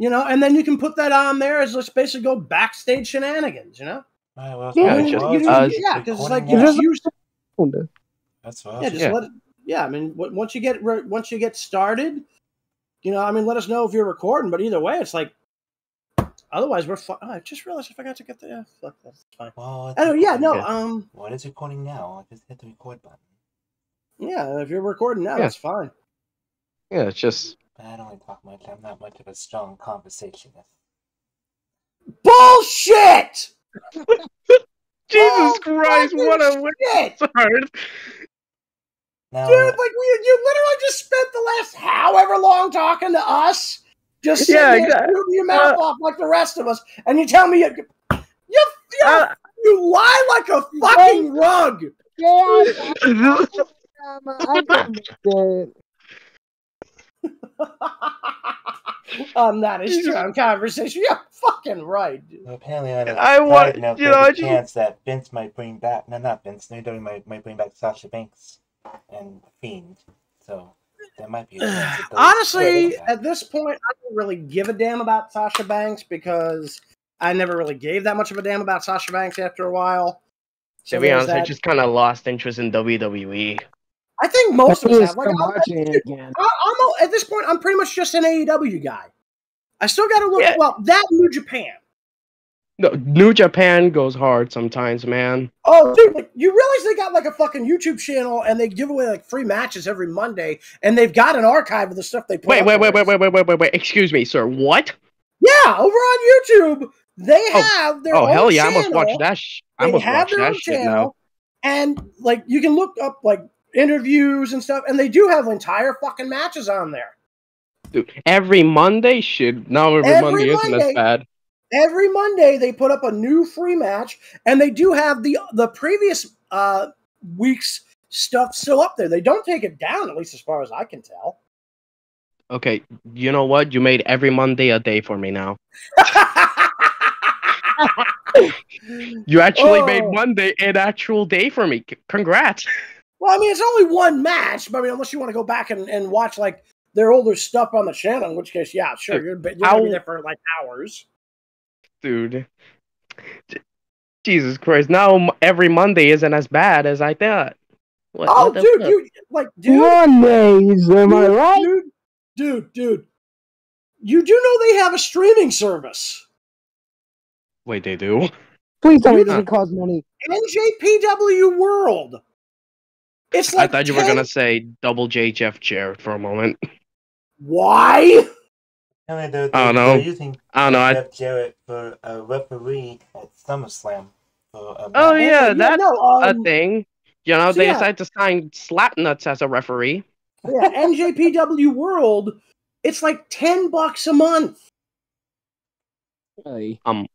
You know, and then you can put that on there as let's basically go backstage shenanigans. You know. Right, well, Because it's like it's used. That's what. Yeah, just let it. Yeah, I mean, once you get started, you know, I mean, let us know if you're recording. But either way, it's like. Otherwise, we're. Oh, I just realized I forgot to get the. Yeah, fuck, that's fine. Well, What is recording now? I just hit the record button. Yeah, if you're recording now, that's fine. Yeah, it's just. I don't really talk much. I'm not much of a strong conversationist. Bullshit! Jesus Christ! What a wizard! Now, dude, like you literally just spent the last however long talking to us. Just sitting there exactly. shooting your mouth off like the rest of us, and you tell me you lie like a fucking rug. Not a strong conversation. You're fucking right, dude. Well, apparently, there's a chance that Vince might bring back. No, not Vince. WWE might bring back Sasha Banks and Fiend. So. There might be a chance. Honestly, at this point, I don't really give a damn about Sasha Banks because I never really gave that much of a damn about Sasha Banks after a while. So to be honest, I just kind of lost interest in WWE. I think most of us have. Like, at this point, I'm pretty much just an AEW guy. I still got to look at, that New Japan. No, New Japan goes hard sometimes, man. Oh, dude, like, you realize they got like a fucking YouTube channel and they give away like free matches every Monday, and they've got an archive of the stuff they put. Wait! Excuse me, sir. What? Yeah, over on YouTube, they have their own channel. Oh hell yeah! I must watch that. I must watch that shit now. And like, you can look up like interviews and stuff, and they do have entire fucking matches on there. Dude, every Monday, shit. No, every Monday isn't as bad. Every Monday, they put up a new free match, and they do have the previous week's stuff still up there. They don't take it down, at least as far as I can tell. Okay, you know what? You made every Monday a day for me now. You actually made Monday an actual day for me. Congrats. Well, I mean, it's only one match, but I mean, unless you want to go back and watch like their older stuff on the channel, in which case, yeah, sure, you're going to be there for like hours. Dude, Jesus Christ! Now every Monday isn't as bad as I thought. Dude, Mondays, am I right? Dude, you do know they have a streaming service. Wait, they do? Please tell me it doesn't cost money. NJPW World. It's like I thought you were gonna say Double J Jeff Jarrett for a moment. Why? I don't know. Jeff Jarrett for a referee at SummerSlam. A thing. You know, they decided to sign Slapnuts as a referee. Yeah, NJPW World. It's like $10 a month. Hey. And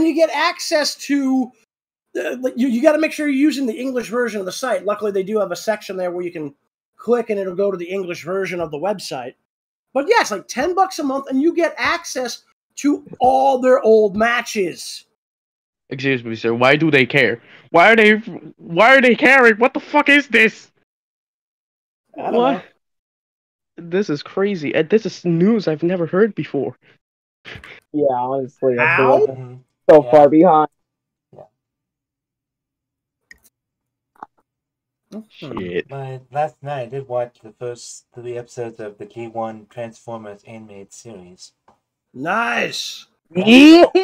you get access to. You got to make sure you're using the English version of the site. Luckily, they do have a section there where you can click and it'll go to the English version of the website. But yeah, it's like $10 a month, and you get access to all their old matches. Excuse me, sir. Why do they care? Why are they caring? What the fuck is this? I don't know. This is crazy. This is news I've never heard before. Yeah, honestly, I'm so far behind. Shit. Last night I did watch the first 3 episodes of the G1 Transformers animated series. Nice. Yes.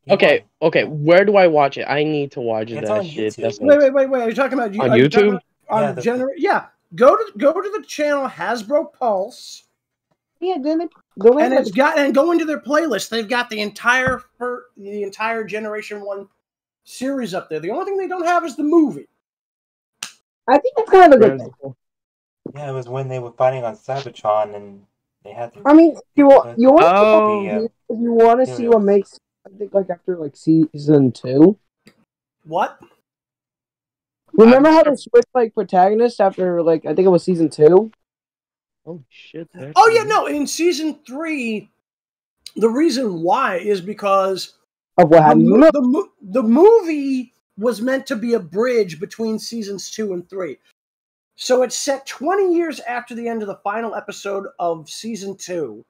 Okay. Where do I watch it? I need to watch that shit. Wait. Are you talking about on YouTube? Go to the channel Hasbro Pulse. Yeah, then and go into their playlist. They've got the entire Generation 1 series up there. The only thing they don't have is the movie. I think that's kind of a good thing. Yeah, it was when they were fighting on Cybertron and they had to. I mean, if you want to see what makes, I think like after like season 2. What? Remember how they switched like protagonists after like I think it was season 2? Oh shit! In season 3, the reason why is because of what happened. The movie was meant to be a bridge between seasons 2 and 3. So it's set 20 years after the end of the final episode of season 2.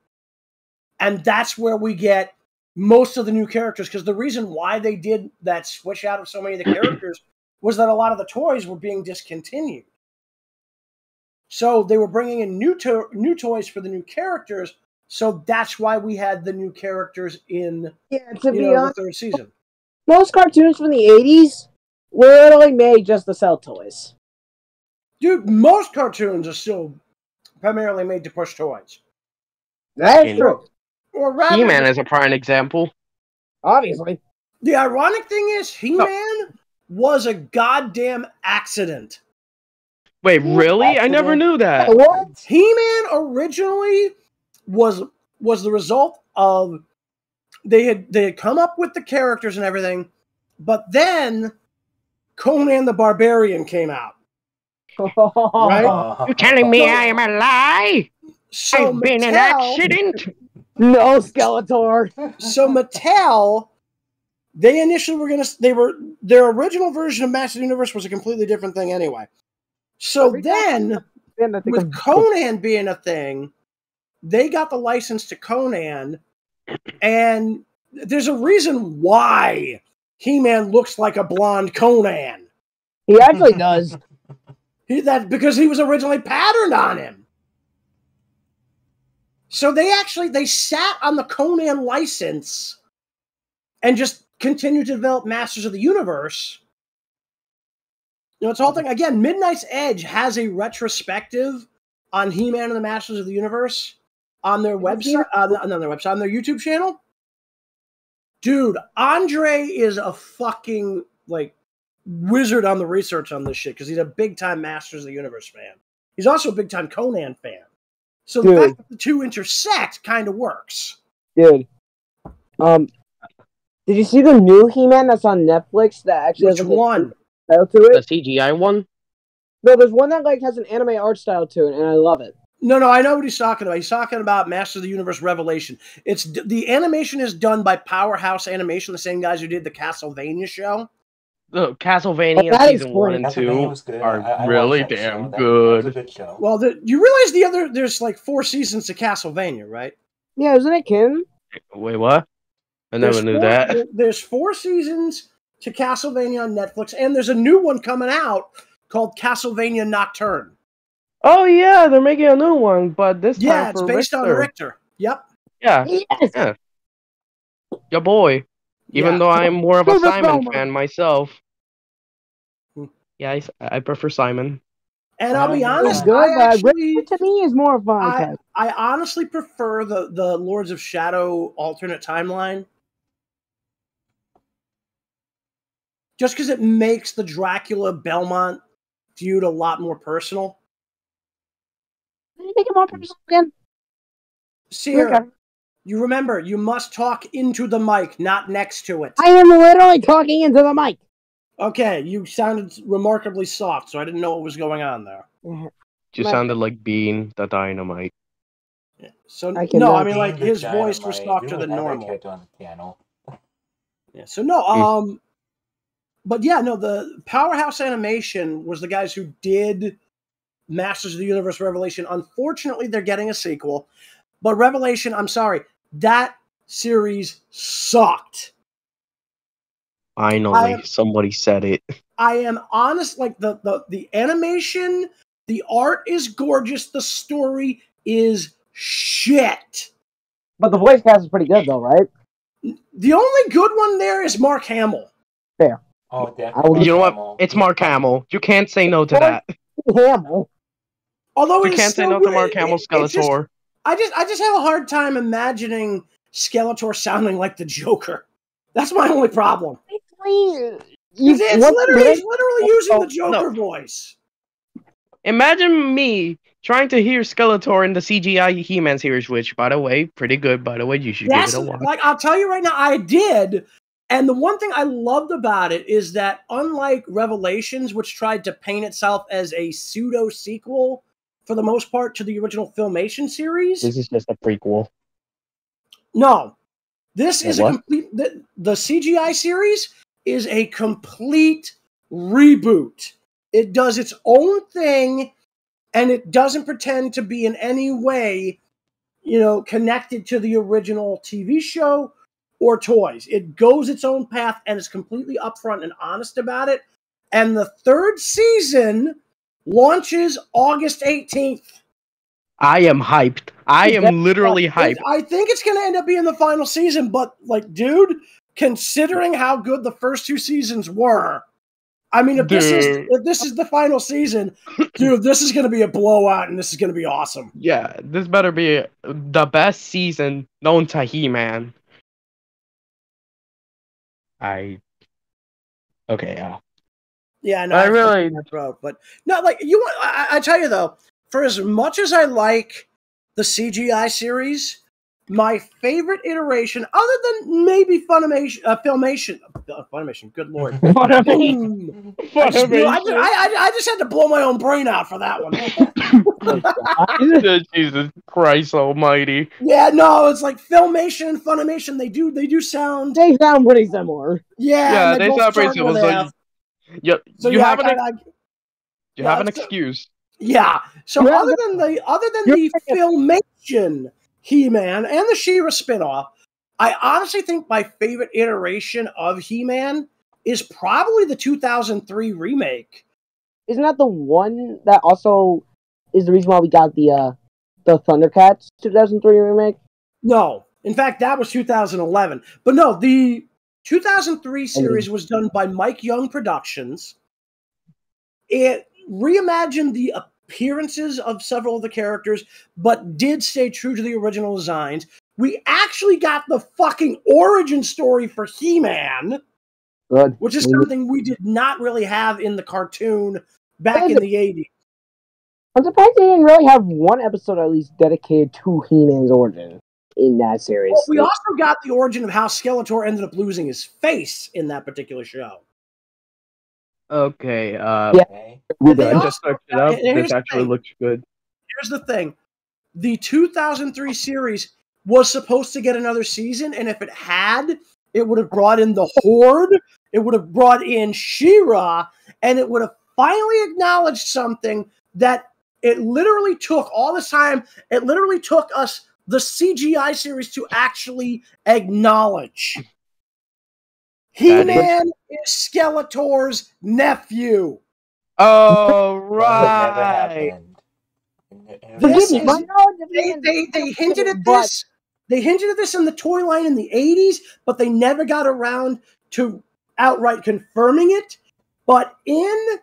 And that's where we get most of the new characters. Because the reason why they did that switch out of so many of the characters was that a lot of the toys were being discontinued. So they were bringing in new toys for the new characters. So that's why we had the new characters in the 3rd season. Most cartoons from the 80s were literally made just to sell toys. Dude, most cartoons are still primarily made to push toys. That's true. Or rather, He-Man is a prime example. Obviously. The ironic thing is, He-Man was a goddamn accident. Wait, really? Accident? I never knew that. What? He-Man originally was the result of they had come up with the characters and everything, but then Conan the Barbarian came out. Right? You're telling me I am a lie? So I've been an accident? No, Skeletor. So Mattel, they initially were their original version of Masters of the Universe was a completely different thing anyway. So then, with Conan being a thing, they got the license to Conan, and there's a reason why He-Man looks like a blonde Conan. He actually does. Because he was originally patterned on him. So they sat on the Conan license and just continued to develop Masters of the Universe. It's the whole thing. Again, Midnight's Edge has a retrospective on He-Man and the Masters of the Universe on their website, on their YouTube channel. Dude, Andre is a fucking, wizard on the research on this shit because he's a big-time Masters of the Universe fan. He's also a big-time Conan fan. So the fact that the two intersect kind of works. Dude. Did you see the new He-Man that's on Netflix that actually has one? Style to it? The CGI one? No, there's one that has an anime art style to it, and I love it. No, I know what he's talking about. He's talking about Masters of the Universe Revelation. The animation is done by Powerhouse Animation, the same guys who did the Castlevania show. The Castlevania season 1 and 2 are really damn good. That was a good show. Well, you realize there's 4 seasons to Castlevania, right? Yeah, isn't it Kim? Wait, what? I never knew that. There's 4 seasons to Castlevania on Netflix, and there's a new one coming out called Castlevania Nocturne. Oh yeah, they're making a new one, but this time it's based on Richter. Yep. Yeah. Yes. Yeah. Your boy. Even though I'm more of a Simon fan myself. Yeah, I prefer Simon. And I'll be honest, to me is more fun. I honestly prefer the Lords of Shadow alternate timeline. Just because it makes the Dracula Belmont feud a lot more personal. Can you make it more personal again? Sear, you remember, you must talk into the mic, not next to it. I am literally talking into the mic. Okay, you sounded remarkably soft, so I didn't know what was going on there. You sounded like Bean the Dynamite. Yeah. So his voice was softer than normal. On the piano. Yeah. So no, but yeah, no. The Powerhouse Animation was the guys who did Masters of the Universe Revelation. Unfortunately, they're getting a sequel, but Revelation, I'm sorry, that series sucked. Finally, somebody said it. I am honest, the animation, the art is gorgeous, the story is shit. But the voice cast is pretty good though, right? The only good one there is Mark Hamill. Fair. Oh, definitely. You know what? It's Mark Hamill. You can't say no to that. Hamill. Although you can't say no to Mark Hamill Skeletor. I just have a hard time imagining Skeletor sounding like the Joker. That's my only problem. He's literally using the Joker voice. Imagine me trying to hear Skeletor in the CGI He-Man series, which, by the way, pretty good. By the way, you should give it a watch. I'll tell you right now, I did. And the one thing I loved about it is that unlike Revelations, which tried to paint itself as a pseudo-sequel, for the most part, to the original Filmation series. This is just a prequel. No. This is a complete... The CGI series is a complete reboot. It does its own thing. and it doesn't pretend to be in any way, connected to the original TV show or toys. It goes its own path and is completely upfront and honest about it. And the third season launches August 18th. I am hyped. I am literally hyped. I think it's going to end up being the final season, but, dude, considering how good the first 2 seasons were, I mean, if this is the final season, dude, this is going to be a blowout, and this is going to be awesome. Yeah, this better be the best season known to He-Man. Okay, yeah. Yeah, no, I really, but no, I tell you though, for as much as I like the CGI series, my favorite iteration, other than maybe Filmation, good lord. I just had to blow my own brain out for that one. Jesus Christ almighty. Yeah, no, it's like Filmation and Funimation, they do sound... They sound pretty similar. Yeah, they sound pretty similar. So you have an excuse. Yeah. So other than the Filmation He-Man and the She-Ra spinoff, I honestly think my favorite iteration of He-Man is probably the 2003 remake. Isn't that the one that also is the reason why we got the Thundercats 2003 remake? No. In fact, that was 2011. But no, the 2003 series was done by Mike Young Productions. It reimagined the appearances of several of the characters, but did stay true to the original designs. We actually got the fucking origin story for He-Man, which is something we did not really have in the cartoon back in the 80s. I'm surprised they didn't really have one episode at least dedicated to He-Man's origin in that series. Well, we also got the origin of how Skeletor ended up losing his face in that particular show. Okay, yeah. I just searched it up. This actually looks good. Here's the thing. The 2003 series was supposed to get another season, and if it had, it would have brought in the Horde, it would have brought in She-Ra, and it would have finally acknowledged something that it literally took all this time. It literally took us, the CGI series, to actually acknowledge. He-Man is Skeletor's nephew. Oh, right. They hinted at this. They hinted at this in the toy line in the 80s, but they never got around to outright confirming it. But in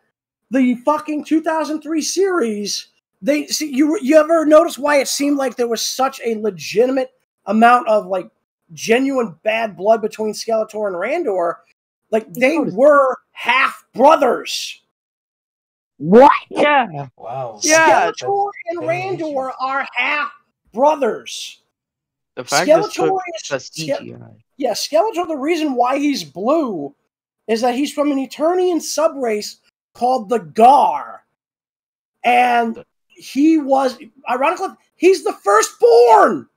the fucking 2003 series, you ever notice why it seemed like there was such a legitimate amount of genuine bad blood between Skeletor and Randor? They were half brothers. What? Yeah. Wow. Yeah. Skeletor and Randor are half brothers. The fact Skeletor is CGI. Yeah, Skeletor, the reason why he's blue is that he's from an Eternian subrace called the Gar. And he was, ironically, he's the firstborn.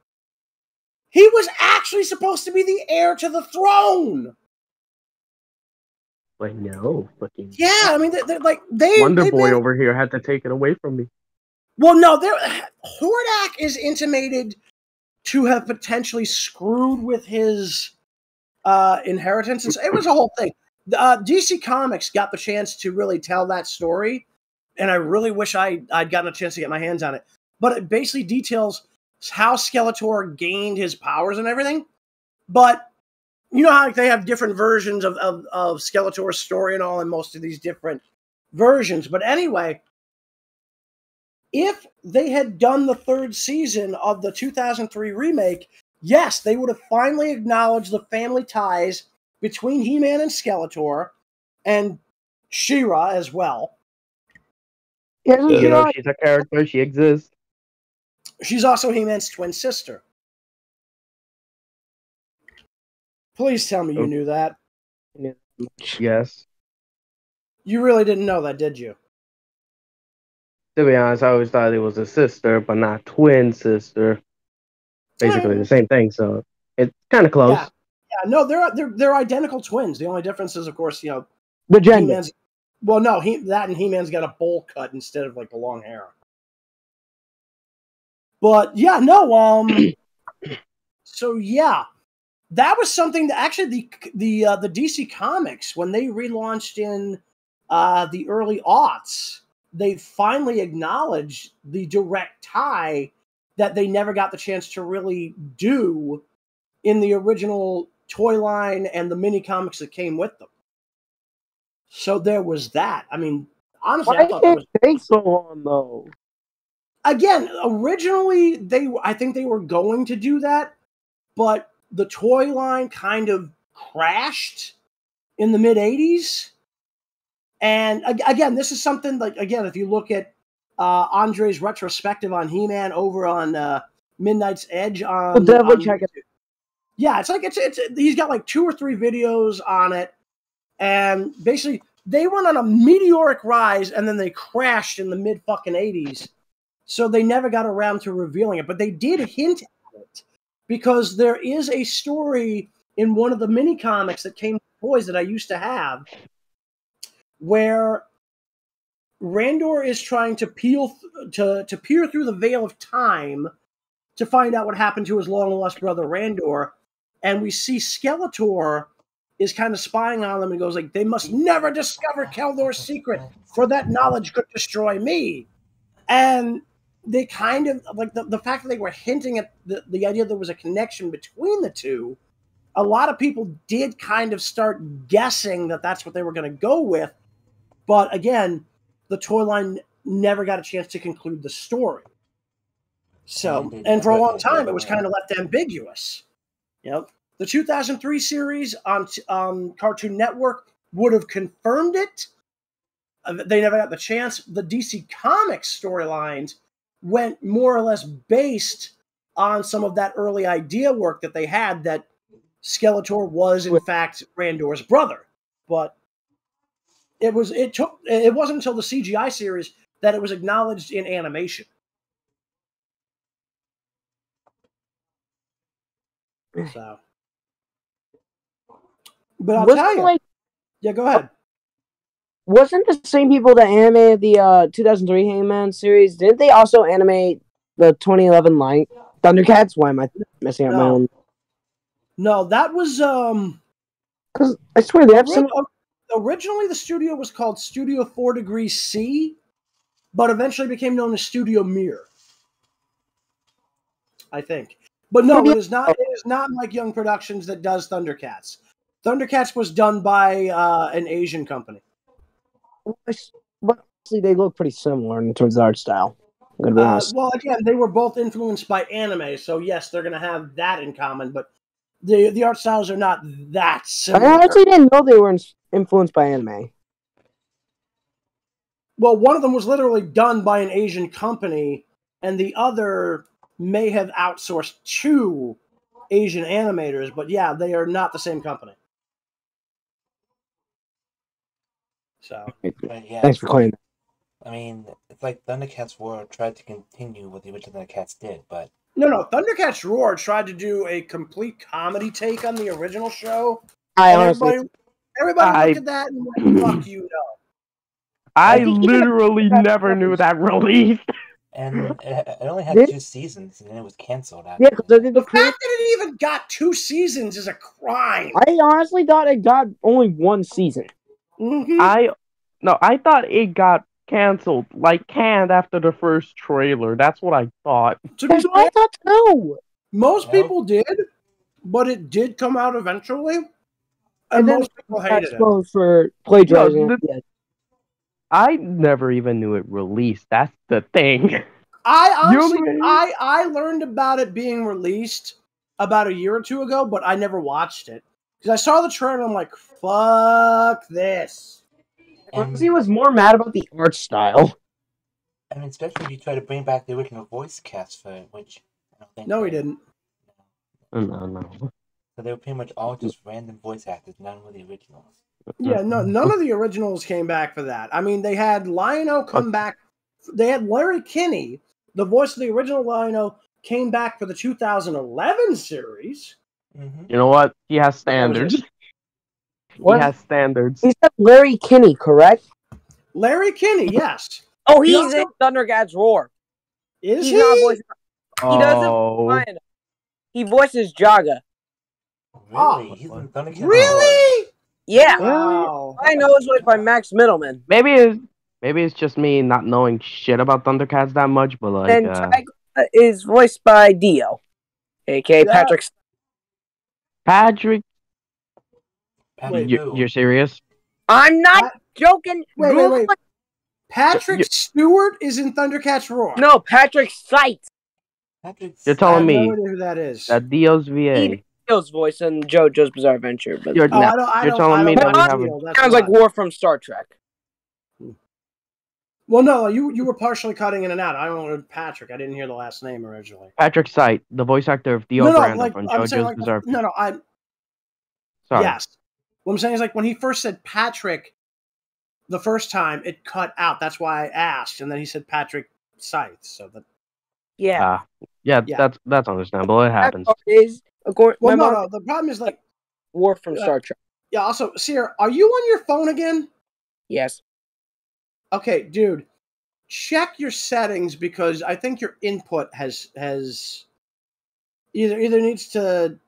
He was actually supposed to be the heir to the throne. Like, no. Fucking... Yeah, I mean, Wonder Boy over here had to take it away from me. Well, no, Hordak is intimated to have potentially screwed with his inheritance. It was a whole thing. DC Comics got the chance to really tell that story, and I really wish I'd gotten a chance to get my hands on it. But it basically details how Skeletor gained his powers and everything. But you know how they have different versions of Skeletor's story and all in most of these different versions. But anyway, if they had done the third season of the 2003 remake, yes, they would have finally acknowledged the family ties between He-Man and Skeletor and She-Ra as well. She's a character. She exists. She's also He-Man's twin sister. Please tell me you knew that. Yes. You really didn't know that, did you? To be honest, I always thought it was a sister, but not twin sister. Basically the same thing, so it's kind of close. Yeah, no, they're identical twins. The only difference is, of course, the gender. Well, no, He-Man's got a bowl cut instead of the long hair. But yeah, no. So yeah, that was something that actually the DC Comics, when they relaunched in the early aughts, they finally acknowledged the direct tie that they never got the chance to really do in the original toy line and the mini comics that came with them. So there was that. I mean, honestly, I thought that was take so long though. Again, originally I think they were going to do that, but the toy line kind of crashed in the mid 80s. And again, this is something like, again, if you look at Andre's retrospective on He-Man over on Midnight's Edge on, we'll definitely check it. Yeah, it's like it's he's got like 2 or 3 videos on it, and basically they went on a meteoric rise and then they crashed in the mid fucking 80s. So they never got around to revealing it, but they did hint at it because there is a story in one of the mini comics that came with toys that I used to have, where Randor is trying to peer through the veil of time to find out what happened to his long lost brother Randor, and we see Skeletor is kind of spying on them and goes like, "They must never discover Keldor's secret, for that knowledge could destroy me." And they kind of, like, the fact that they were hinting at the idea there was a connection between the two, a lot of people did kind of start guessing that that's what they were going to go with. But again, the toy line never got a chance to conclude the story. So, and for a long time, it was kind of left ambiguous. You know, the 2003 series on Cartoon Network would have confirmed it. They never got the chance. The DC Comics storylines went more or less based on some of that early idea work that they had, that Skeletor was in fact Randor's brother. But it wasn't until the CGI series that it was acknowledged in animation. So, but I'll tell you, yeah, go ahead. Wasn't the same people that animated the 2003 Hangman series? Didn't they also animate the 2011 line Thundercats? Why am I messing up my own? No, that was because I swear they have some. Originally, the studio was called Studio 4 Degrees C, but eventually became known as Studio Mirror, I think. But no, it is not. It is not Mike Young Productions that does Thundercats. Thundercats was done by an Asian company. But honestly, they look pretty similar in terms of art style. Well, again, they were both influenced by anime, so yes, they're going to have that in common. But the art styles are not that similar. I actually didn't know they were influenced by anime. Well, one of them was literally done by an Asian company, and the other may have outsourced to Asian animators. But yeah, they are not the same company. So, yeah, thanks for clearing that. I mean, it's like Thundercats Roar tried to continue what the original Thundercats did, but... No, Thundercats Roar tried to do a complete comedy take on the original show. Honestly... Everybody looked at that and went, fuck you, no. I literally never knew that released. And it only had 2 seasons, and then it was canceled. Yeah, because the fact that it even got 2 seasons is a crime. I honestly thought it got only 1 season. Mm-hmm. I thought it got canceled, canned after the first trailer. That's what I thought. That's what I thought too. Most people did, but it did come out eventually, and most people hated it. For plagiarizing. I never even knew it released. That's the thing. I honestly, I learned about it being released about a year or 2 ago, but I never watched it. Because I saw the trailer and I'm like, fuck this. He was more mad about the art style. I mean, especially if you try to bring back the original voice cast for it, which I don't think... No, he didn't. No. So they were pretty much all just random voice actors, none of the originals. Yeah, no, none of the originals came back for that. I mean, they had Lion-O come back. They had Larry Kinney, the voice of the original Lion-O, came back for the 2011 series. Mm-hmm. You know what? He has standards. He has standards. He said Larry Kinney, correct? Larry Kinney, yes. Oh, he's in Thundercats Roar. Is he? Not voice. He doesn't. He voices Jaga. Really? He's in Thundercats. Really? Yeah. Wow. I know it's voiced by Max Middleman. Maybe it's just me not knowing shit about Thundercats that much, but like. And Tiger is voiced by Dio, aka Patrick. Patrick. Wait, you're serious? I'm not joking. Wait. Patrick Stewart is in Thundercats Roar. No, Patrick Sight. You're telling me no idea who that is. that Dio's VA. Dio's voice in JoJo's Bizarre Adventure. But you're telling me that sounds like War from Star Trek. Well, no, you were partially cutting in and out. I don't know Patrick. I didn't hear the last name originally. Patrick Sight, the voice actor of Dio Brandon from JoJo's Bizarre Adventure. I'm sorry. Yes. What I'm saying is, like, when he first said Patrick the first time, it cut out. That's why I asked, and then he said Patrick Scythe. So that. Yeah. That's understandable. It happens. No. The problem is, like, War from Star Trek. Yeah. Also, Sear, are you on your phone again? Yes. Okay, dude. Check your settings because I think your input has either needs to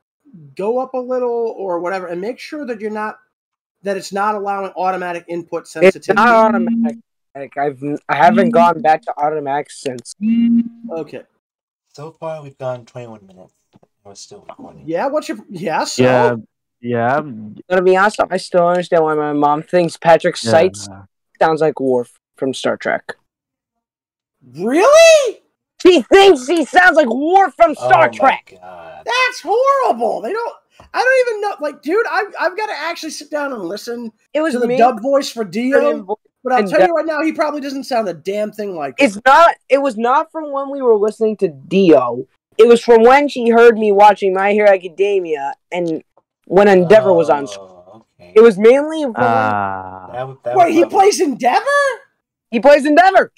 go up a little or whatever, and make sure that it's not allowing automatic input sensitivity. It's not automatic. I haven't gone back to automatic since. Okay. So far, we've gone 21 minutes. We're still recording. Yeah. Yeah. To be honest, I still understand why my mom thinks Patrick Sight sounds like Worf from Star Trek. Really? She thinks he sounds like Worf from Star Trek. God. That's horrible. I don't even know. Like, dude, I've got to actually sit down and listen to the dub voice for Dio. But I'll tell you right now, he probably doesn't sound a damn thing like it. It was not from when we were listening to Dio. It was from when she heard me watching My Hero Academia and when Endeavor was on screen. Okay. It was mainly from Wait, he plays Endeavor? He plays Endeavor.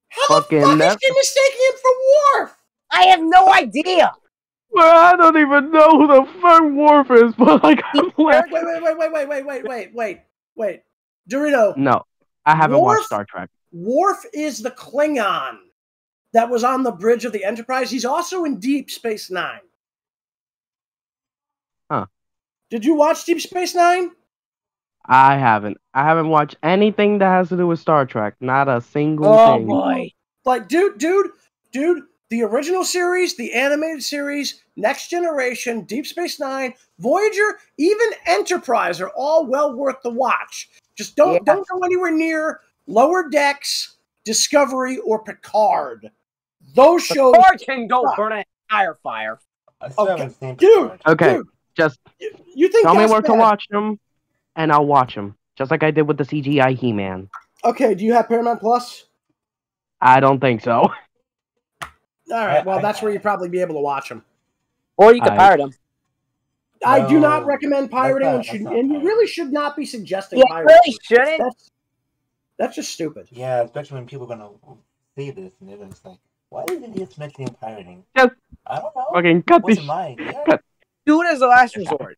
How the fuck is she mistaking him for Worf? I have no idea. Well, I don't even know who the fuck Worf is, but like, wait. Dorito. No, I haven't watched Star Trek. Worf is the Klingon that was on the bridge of the Enterprise. He's also in Deep Space Nine. Huh. Did you watch Deep Space Nine? I haven't. I haven't watched anything that has to do with Star Trek. Not a single thing. Oh boy. Like, dude, the original series, the animated series, Next Generation, Deep Space Nine, Voyager, even Enterprise are all well worth the watch. Just don't go anywhere near Lower Decks, Discovery, or Picard. Those shows can go burn an entire fire. Dude. Okay, just you think tell me where to watch them, and I'll watch them. Just like I did with the CGI He-Man. Okay, do you have Paramount Plus? I don't think so. All right, well, that's where you'd probably be able to watch them. Or you can pirate them. I do not recommend pirating, and you really should not be suggesting pirating. You really shouldn't. That's just stupid. Yeah, especially when people are going to see this, and they're just like, why is it just mentioning pirating? Just I don't know. Fucking cut this. Do it as a last resort.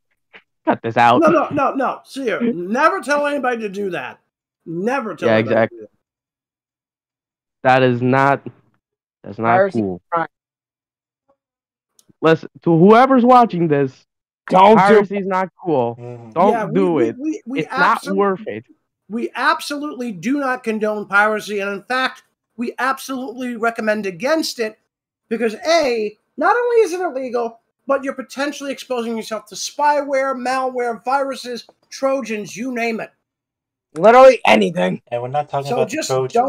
Cut this out. No. Sear, never tell anybody to do that. Never tell anybody to do that. That's not cool. Listen, to whoever's watching this, piracy's not cool. Don't do it. It's not worth it. We absolutely do not condone piracy, and in fact, we absolutely recommend against it because A, not only is it illegal, but you're potentially exposing yourself to spyware, malware, viruses, Trojans, you name it. Literally anything. And we're not talking about the Trojan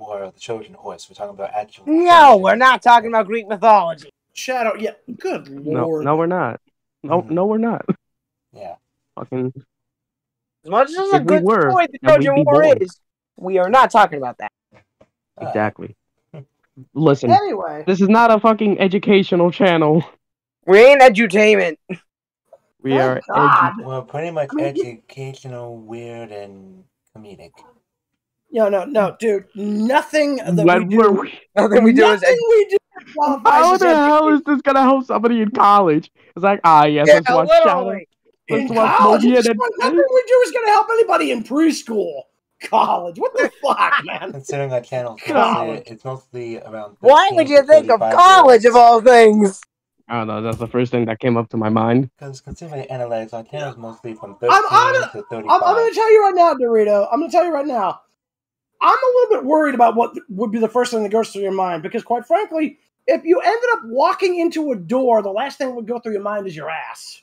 or the Trojan horse. We're talking about actual. No, we're not talking about Greek mythology. Shadow, good lord. No, we're not. No, we're not. Yeah. Fucking. As much as a good story the Trojan War is, we are not talking about that. Exactly. Listen. Anyway, this is not a fucking educational channel. We ain't edutainment. We are well, pretty much educational, weird, and comedic. No, dude. Nothing that nothing we do is how the hell is this gonna help somebody in college? It's like, yes, let's watch Shadow. In college, nothing we do is gonna help anybody in preschool. College. What the fuck, man? Considering our channel, it's mostly around. Why would you think of college of all things? I don't know. That's the first thing that came up to my mind. Because considering the analytics, our channel is mostly from 13 to 35. I'm going to tell you right now, Dorito. I'm going to tell you right now. I'm a little bit worried about what would be the first thing that goes through your mind. Because quite frankly, if you ended up walking into a door, the last thing that would go through your mind is your ass.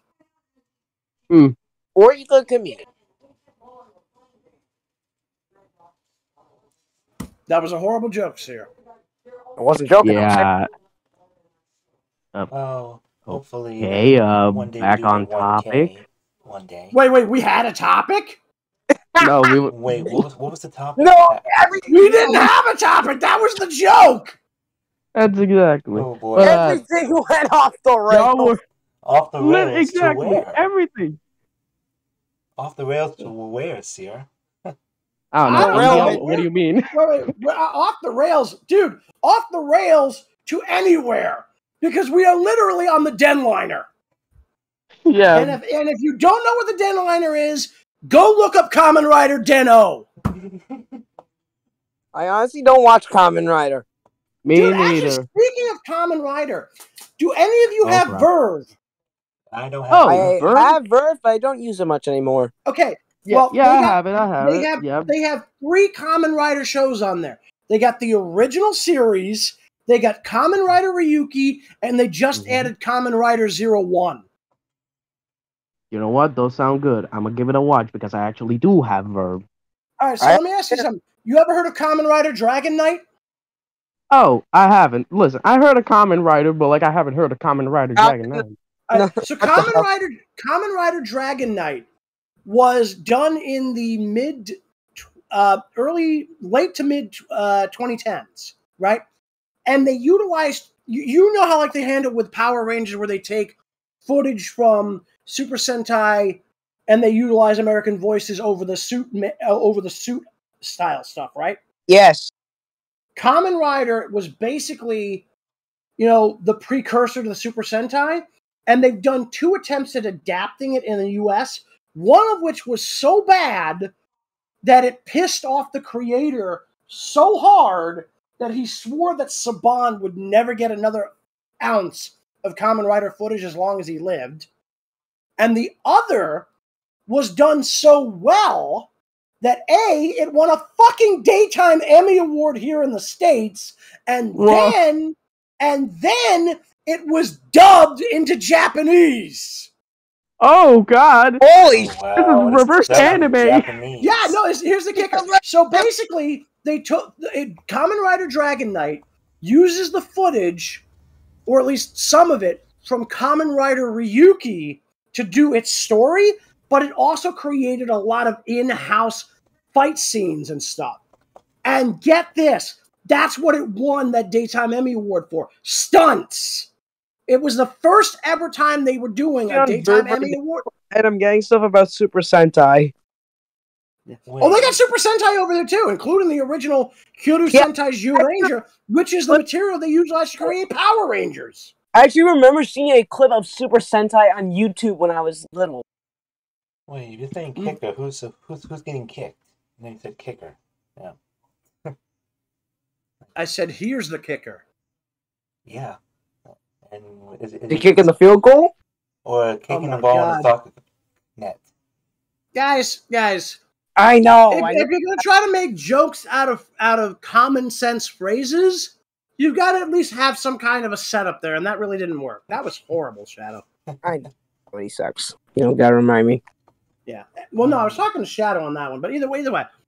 Or you could commute. That was a horrible joke, Sear. I wasn't joking. Yeah. Hopefully. Okay, one day back on topic. One day. Wait, we had a topic? No, Wait, what was the topic? No, we didn't have a topic. That was the joke. That's exactly. Oh boy. Everything went off the rails. Off the rails exactly. to where? Everything. Off the rails to where, Sear? I don't know. What do you mean? Wait, off the rails, dude. Off the rails to anywhere. Because we are literally on the Denliner. Yeah. And if you don't know what the Denliner is, go look up Kamen Rider Den-O. I honestly don't watch Kamen Rider. Me Dude, neither. actually, speaking of Kamen Rider, do any of you have Verve? I don't have Verve. I have Verve, but I don't use it much anymore. Okay. Yeah, well, I have it. They have 3 Kamen Rider shows on there. They got the original series, they got Kamen Rider Ryuki, and they just added Kamen Rider 01. You know what? Those sound good. I'm going to give it a watch because I actually do have Verve. All right, so let me ask you something. You ever heard of Kamen Rider Dragon Knight? Oh, I haven't. Listen, I heard of Kamen Rider, but I haven't heard of Kamen Rider Dragon Knight. So Kamen Rider Dragon Knight was done in the late to mid 2010s, right? And they utilized, you know how they handle with Power Rangers, where they take footage from Super Sentai and they utilize American voices over the suit style stuff, right? Yes. Kamen Rider was basically, the precursor to the Super Sentai, and they've done 2 attempts at adapting it in the US, one of which was so bad that it pissed off the creator so hard that he swore that Saban would never get another ounce of Kamen Rider footage as long as he lived. And the other was done so well that it won a fucking daytime Emmy Award here in the States, and then it was dubbed into Japanese. Oh God! Holy! Wow. This is reverse anime. Yeah, no. Here's the kicker. So basically, they took Kamen Rider Dragon Knight uses the footage, or at least some of it, from Kamen Rider Ryuki to do its story, but it also created a lot of in-house fight scenes and stuff. And get this, that's what it won that Daytime Emmy Award for. Stunts! It was the first ever time they were doing a Daytime Emmy Award. And I'm getting stuff about Super Sentai. Oh, they got Super Sentai over there too, including the original Kyoto Sentai Zyuranger, which is the material they utilized to create Power Rangers. I actually remember seeing a clip of Super Sentai on YouTube when I was little. Wait, you're saying kicker? Who's getting kicked? And then you said kicker. Yeah. I said, here's the kicker. Yeah. And is he kicking the field goal? Or kicking the ball in the soccer net? Guys. I know. If you're going to try to make jokes out of common sense phrases, you've got to at least have some kind of a setup there, and that really didn't work. That was horrible, Shadow. I know. He sucks. You don't got to remind me. Yeah. Well, no, I was talking to Shadow on that one, but either way.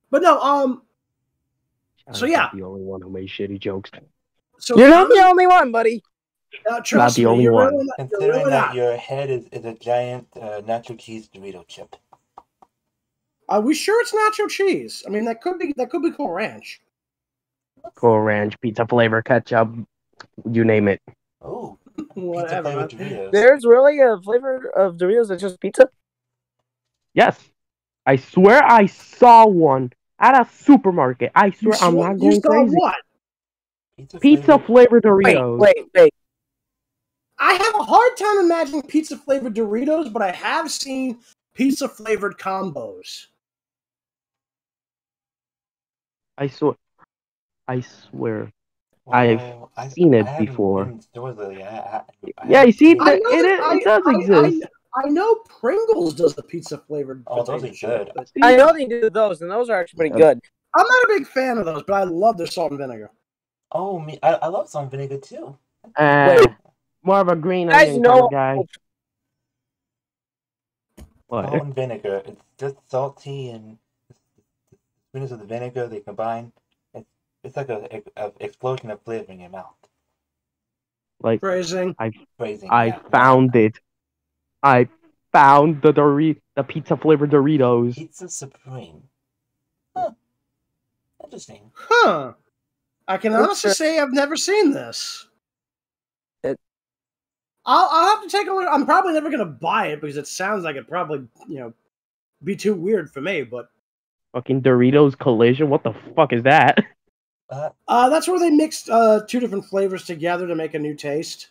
But no, so yeah. I'm the only one who made shitty jokes. So you're not the only one, buddy. Trust not the me, only one. Considering that your head is a giant nacho cheese Dorito chip. Are we sure it's nacho cheese? I mean, that could be Cool Ranch. Cool Ranch, pizza flavor, ketchup, you name it. Oh, whatever. There's really a flavor of Doritos that's just pizza? Yes. I swear I saw one at a supermarket. I swear I'm not going crazy. What? Pizza flavored Doritos. Wait. I have a hard time imagining pizza flavored Doritos, but I have seen pizza flavored combos. I swear. Well, I've seen I it haven't before. been in stores lately. I Yeah, you see, haven't seen it does exist. I know Pringles does the pizza flavored. Oh, those are good. I know they do those, and those are actually pretty good. I'm not a big fan of those, but I love their salt and vinegar. Oh, I love salt and vinegar too. Wait, more of a green onion kind of guy. What? Salt and vinegar. It's just salty and the sweetness of the vinegar. They combine. It's like a explosion of flavor in your mouth. Like phrasing. I found it. I found the pizza flavored Doritos. Pizza Supreme. Huh. Interesting. Huh. I can honestly say I've never seen this. I'll have to take a look. I'm probably never gonna buy it because it sounds like it probably be too weird for me. But fucking Doritos Collision. What the fuck is that? That's where they mixed 2 different flavors together to make a new taste.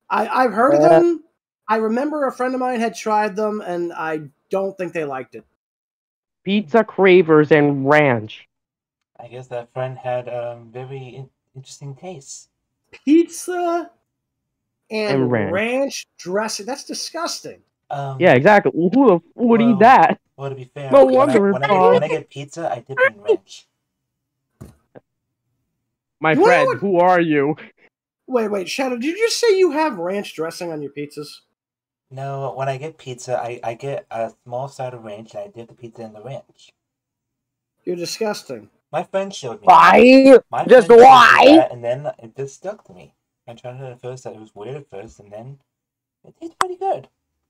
I've heard of them. I remember a friend of mine had tried them, and I don't think they liked it. Pizza Cravers and Ranch. I guess that friend had very interesting tastes. Pizza and ranch dressing. That's disgusting. Yeah, exactly. Who would eat that? Well, to be fair, no when I get pizza, I dip in ranch. My friend, who are you? Wait, Shadow, did you just say you have ranch dressing on your pizzas? No, when I get pizza, I get a small side of ranch and I dip the pizza in the ranch. You're disgusting. My friend showed me. Why? Just why? And then it just stuck to me. I tried it at first, it was weird at first, and then it tastes pretty good.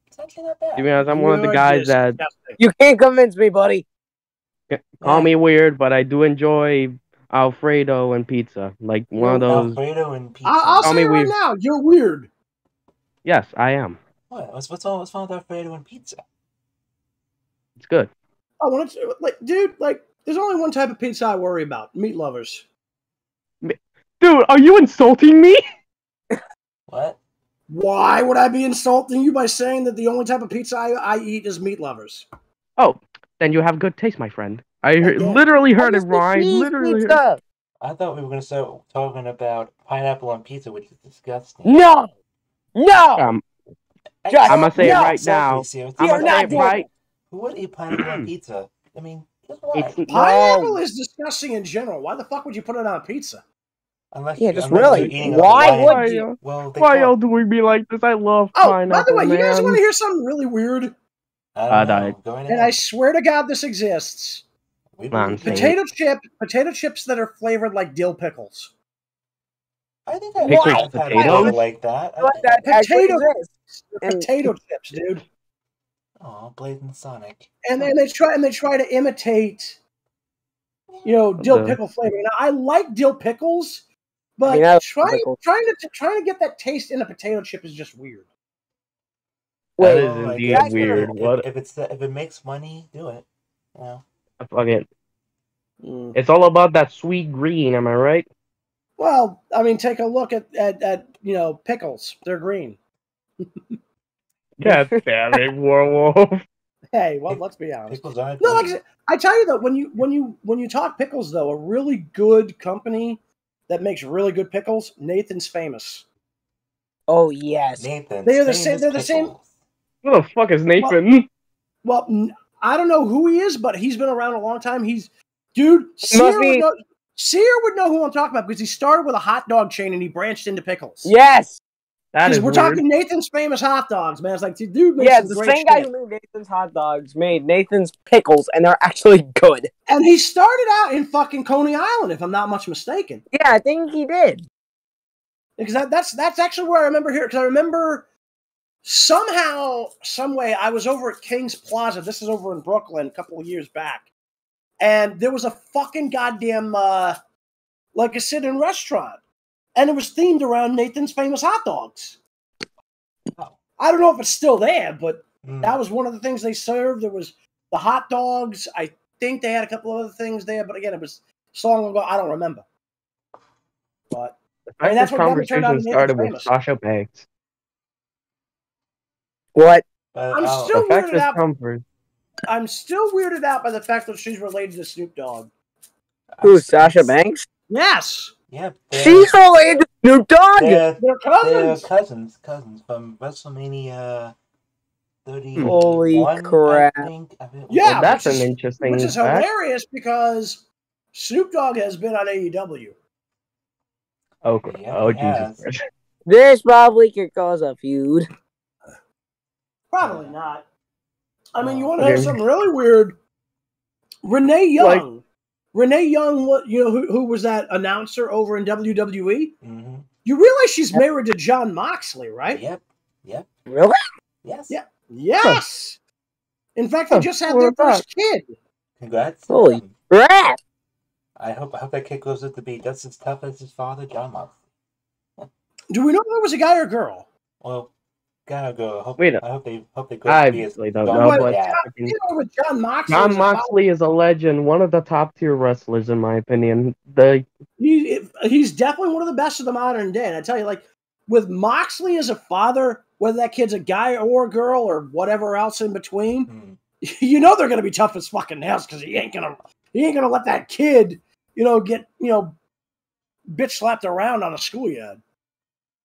It's actually not bad. To be honest, I'm one of the guys that... You can't convince me, buddy. Call me weird, but I do enjoy Alfredo and pizza. Like one of those... Alfredo and pizza. I'll say it right now, you're weird. Yes, I am. What? What's wrong with Alfredo and pizza? It's good. Oh, dude, there's only one type of pizza I worry about. Meat lovers. Dude, are you insulting me? What? Why would I be insulting you by saying that the only type of pizza I eat is meat lovers? Oh, then you have good taste, my friend. I literally heard it wrong. I thought we were going to start talking about pineapple on pizza, which is disgusting. No! I'm going to say it right now. I'm going to say it right. Who would eat pineapple on pizza? I mean, just why? Pineapple is disgusting in general. Why the fuck would you put it on pizza? Unless really. Why would you? Well, why y'all doing me like this? I love pineapple. By the way, you guys want to hear something really weird? I don't know. And I swear to God, this exists. Potato chips that are flavored like dill pickles. I think I've had potatoes like that. Potato chips, dude. Oh, Blazing Sonic. And then they try to imitate, dill pickle flavor. Now I like dill pickles, but trying to get that taste in a potato chip is just weird. That is indeed weird. If it makes money, do it. Yeah. Fuck it. It's all about that sweet green, am I right? Well, I mean, take a look at pickles. They're green. God damn it, Warwolf. Hey, well, let's be honest. Pickles are no, like I tell you though, when you talk pickles though, a really good company that makes really good pickles, Nathan's Famous. Oh yes, Nathan's. They're the same. They're the same. Who the fuck is Nathan? Well, I don't know who he is, but he's been around a long time. Sear would know who I'm talking about because he started with a hot dog chain and he branched into pickles. Yes. Because we're talking Nathan's Famous hot dogs, man. It's like, dude, the same guy who made Nathan's hot dogs made Nathan's pickles, and they're actually good. And he started out in fucking Coney Island, if I'm not much mistaken. Yeah, I think he did. Because that's actually where I remember here. Because I remember somehow, some way, I was over at King's Plaza. This is over in Brooklyn a couple of years back, and there was a fucking goddamn like a sit-in restaurant. And it was themed around Nathan's Famous hot dogs. Oh. I don't know if it's still there, but that was one of the things they served. There was the hot dogs. I think they had a couple of other things there, but again, it was so long ago, I don't remember. But I mean, that's what conversation started with Sasha Banks. What? I'm still weirded out by the fact that she's related to Snoop Dogg. Who's Sasha Banks? Yes. Yep. She's related to Snoop Dogg. They're cousins. Cousins from WrestleMania 31. Holy crap! I think. Yeah, that's an interesting which is fact. hilarious because Snoop Dogg has been on AEW. Oh, Yeah, Jesus! This probably could cause a feud. Probably not. I mean, you want to have something really weird? Renee Young. Renee Young, who was that announcer over in WWE? Mm-hmm. You realize she's married to Jon Moxley, right? Yep. Really? Yes. Yeah. Yes. In fact, they just had their first kid. Congrats. Holy crap! I hope that kid grows up to be just as tough as his father, Jon Moxley. Do we know if it was a guy or girl? Well, gotta go. I hope they grow I up to be as really don't know, but Jon Moxley. Jon Moxley is a legend, one of the top tier wrestlers in my opinion. He's definitely one of the best of the modern day. And I tell you, like with Moxley as a father, whether that kid's a guy or a girl or whatever else in between, you know they're gonna be tough as fucking nails because he ain't gonna let that kid, get bitch slapped around on a schoolyard.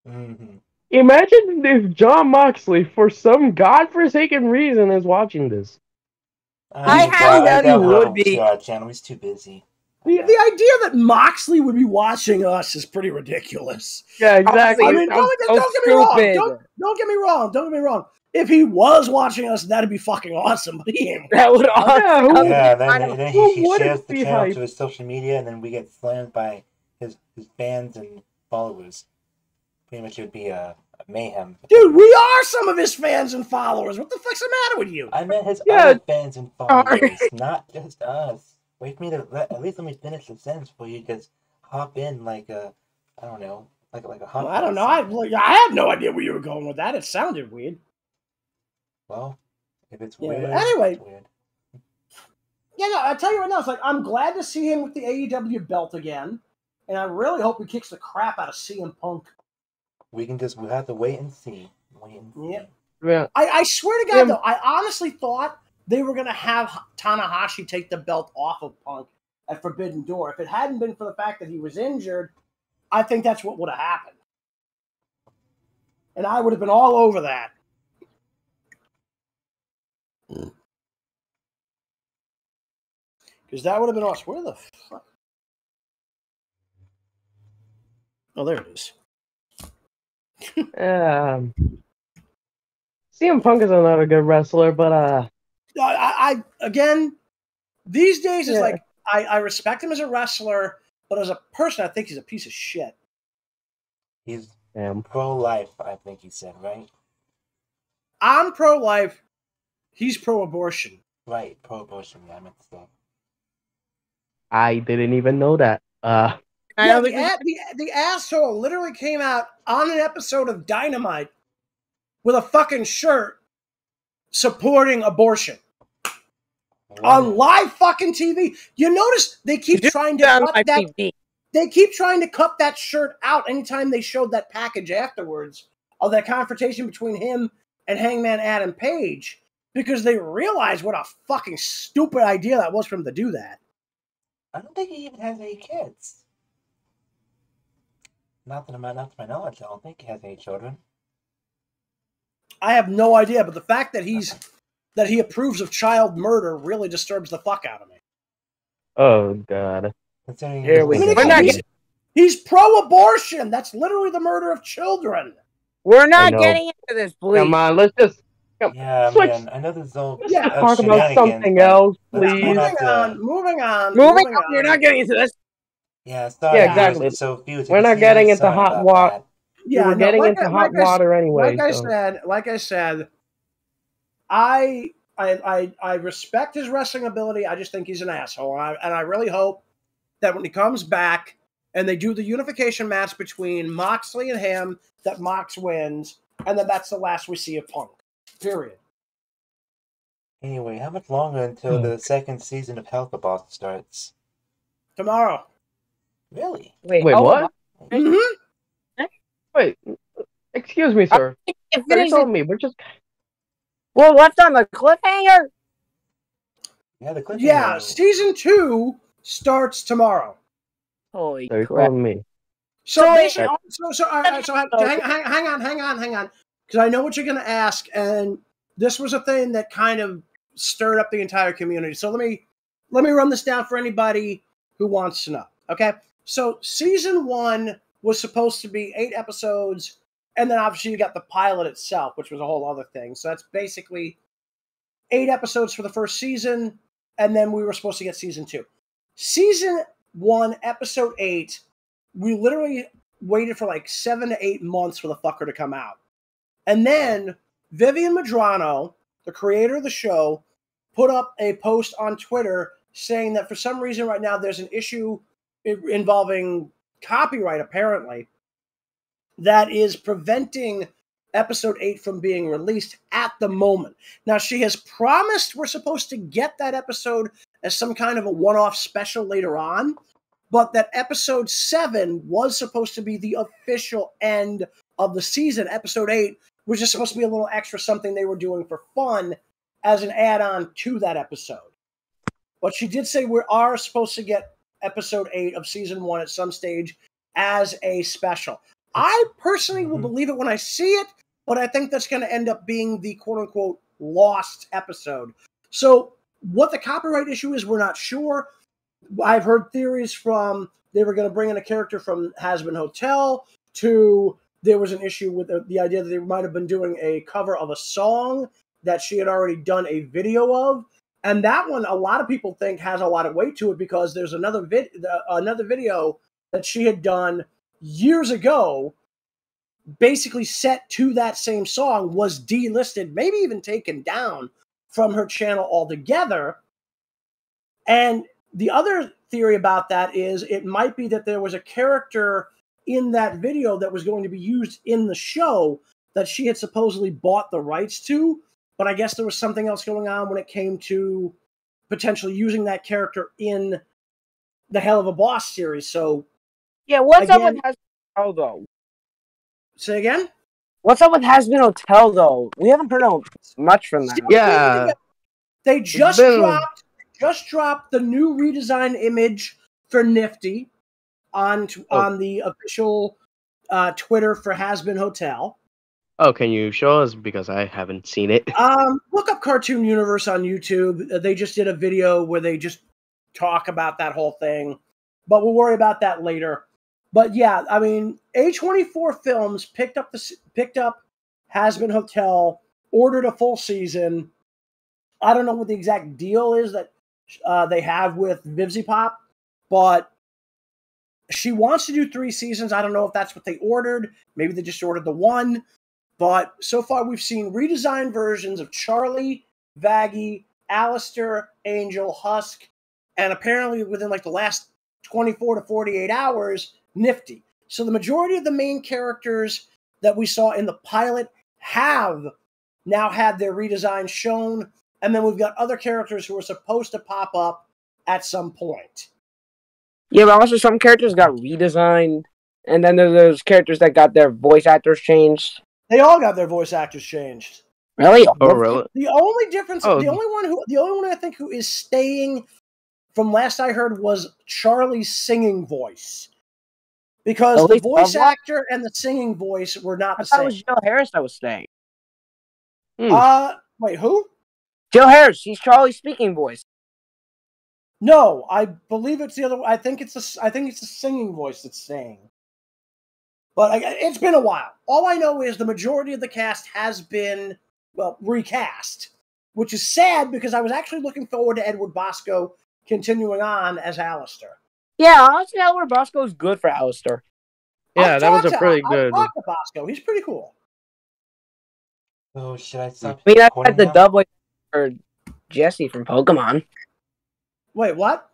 Mm-hmm. Imagine if Jon Moxley, for some godforsaken reason, is watching this. I highly doubt he would be. Channel. He's too busy. The idea that Moxley would be watching us is pretty ridiculous. Yeah, exactly. I mean, don't get me wrong. Don't get me wrong. Don't get me wrong. If he was watching us, that'd be fucking awesome. But he ain't. That would awesome. Yeah, then he shares the channel to his social media, and then we get slammed by his fans and followers. Pretty much it would be a mayhem. Dude, we are some of his fans and followers. What the fuck's the matter with you? I meant his other fans and followers, not just us. Wait for me to at least let me finish the sentence before you just hop in like a, I don't know, like a hop. Well, I don't know. I had no idea where you were going with that. It sounded weird. Well, if it's weird, anyway. It's weird. Yeah, no, I tell you right now, it's like I'm glad to see him with the AEW belt again, and I really hope he kicks the crap out of CM Punk. We'll have to wait and see. Yeah. I swear to God, though, I honestly thought they were going to have Tanahashi take the belt off of Punk at Forbidden Door. If it hadn't been for the fact that he was injured, I think that's what would have happened. And I would have been all over that. Because that would have been awesome. Where the fuck? Oh, there it is. CM Punk is another good wrestler, but I again, these days it's like I respect him as a wrestler, but as a person, I think he's a piece of shit. He's pro-life, I think he said, right? I'm pro-life. He's pro-abortion. Right, pro-abortion. Yeah, I meant to say. I didn't even know that. The asshole literally came out on an episode of Dynamite with a fucking shirt supporting abortion. On live fucking TV. You notice they keep trying to cut that. They keep trying to cut that shirt out anytime they showed that package afterwards of that confrontation between him and Hangman Adam Page, because they realize what a fucking stupid idea that was for him to do that. I don't think he even has any kids. Not to my knowledge, I don't think he has any children. I have no idea, but the fact that he approves of child murder really disturbs the fuck out of me. Oh God! He's pro-abortion. That's literally the murder of children. We're not getting into this, please. Come on, let's just switch. Man, I know this is all. Talk about something else, please. Moving on. You're not getting into this. Yeah, sorry. Yeah, exactly. We're not getting into hot water. Yeah, we're getting into hot water anyway. Like I said, I respect his wrestling ability. I just think he's an asshole, and I really hope that when he comes back and they do the unification match between Moxley and him, that Mox wins, and then that's the last we see of Punk. Period. Anyway, how much longer until the second season of Help the Boss starts? Tomorrow. Really? Wait, what? Mm-hmm. Wait, excuse me, sir. You told me we're just. We're left on the cliffhanger. Yeah, the cliffhanger. Yeah, season 2 starts tomorrow. Holy Are you crap. calling me? So So basically, hang on, because I know what you're going to ask, and this was a thing that kind of stirred up the entire community. So let me run this down for anybody who wants to know. Okay, so season 1 was supposed to be 8 episodes, and then obviously you got the pilot itself, which was a whole other thing. So that's basically 8 episodes for the first season, and then we were supposed to get season 2. Season 1, episode 8. We literally waited for like 7 to 8 months for the fucker to come out. And then Vivian Madrano, the creator of the show, put up a post on Twitter saying that for some reason right now there's an issue involving copyright, apparently, that is preventing episode 8 from being released at the moment. Now, she has promised we're supposed to get that episode as some kind of a one-off special later on, but that episode 7 was supposed to be the official end of the season. Episode 8 was just supposed to be a little extra something they were doing for fun as an add-on to that episode. But she did say we are supposed to get episode 8 of season 1 at some stage as a special. I personally will believe it when I see it, but I think that's going to end up being the quote-unquote lost episode. So what the copyright issue is, we're not sure. I've heard theories from they were going to bring in a character from Has Been Hotel to there was an issue with the idea that they might have been doing a cover of a song that she had already done a video of. And that one, a lot of people think has a lot of weight to it because there's another video that she had done years ago, basically set to that same song, was delisted, maybe even taken down from her channel altogether. And the other theory about that is it might be that there was a character in that video that was going to be used in the show that she had supposedly bought the rights to, but I guess there was something else going on when it came to potentially using that character in the Hell of a Boss series. So, yeah, what's up with Has Been Hotel, though? Say again? What's up with Has Been Hotel, though? We haven't heard much from them. Yeah. They just dropped the new redesigned image for Nifty on the official Twitter for Has Been Hotel. Oh, can you show us? Because I haven't seen it. Look up Cartoon Universe on YouTube. They just did a video where they just talk about that whole thing. But we'll worry about that later. But yeah, I mean, A24 Films picked up Has Been Hotel, ordered a full season. I don't know what the exact deal is that they have with Vivzy Pop, but she wants to do 3 seasons. I don't know if that's what they ordered. Maybe they just ordered the 1. But so far, we've seen redesigned versions of Charlie, Vaggie, Alistair, Angel, Husk, and apparently within like the last 24 to 48 hours, Nifty. So the majority of the main characters that we saw in the pilot have now had their redesign shown. And then we've got other characters who are supposed to pop up at some point. Yeah, but also some characters got redesigned. And then there's those characters that got their voice actors changed. They all got their voice actors changed. Really? Oh, really? The only difference, the only one I think who is staying, from last I heard, was Charlie's singing voice, because the voice actor and the singing voice were not the same. It was Jill Harris that was staying. Wait, who? Jill Harris. She's Charlie's speaking voice. No, I believe it's the other. I think it's the singing voice that's staying. But it's been a while. All I know is the majority of the cast has been, recast, which is sad because I was actually looking forward to Edward Bosco continuing on as Alistair. Yeah, honestly, Edward Bosco is good for Alistair. Yeah, that was a pretty good. I'll talk to Bosco. He's pretty cool. Oh, should I stop? I mean, I had the dub voice for Jesse from Pokemon. Wait, what?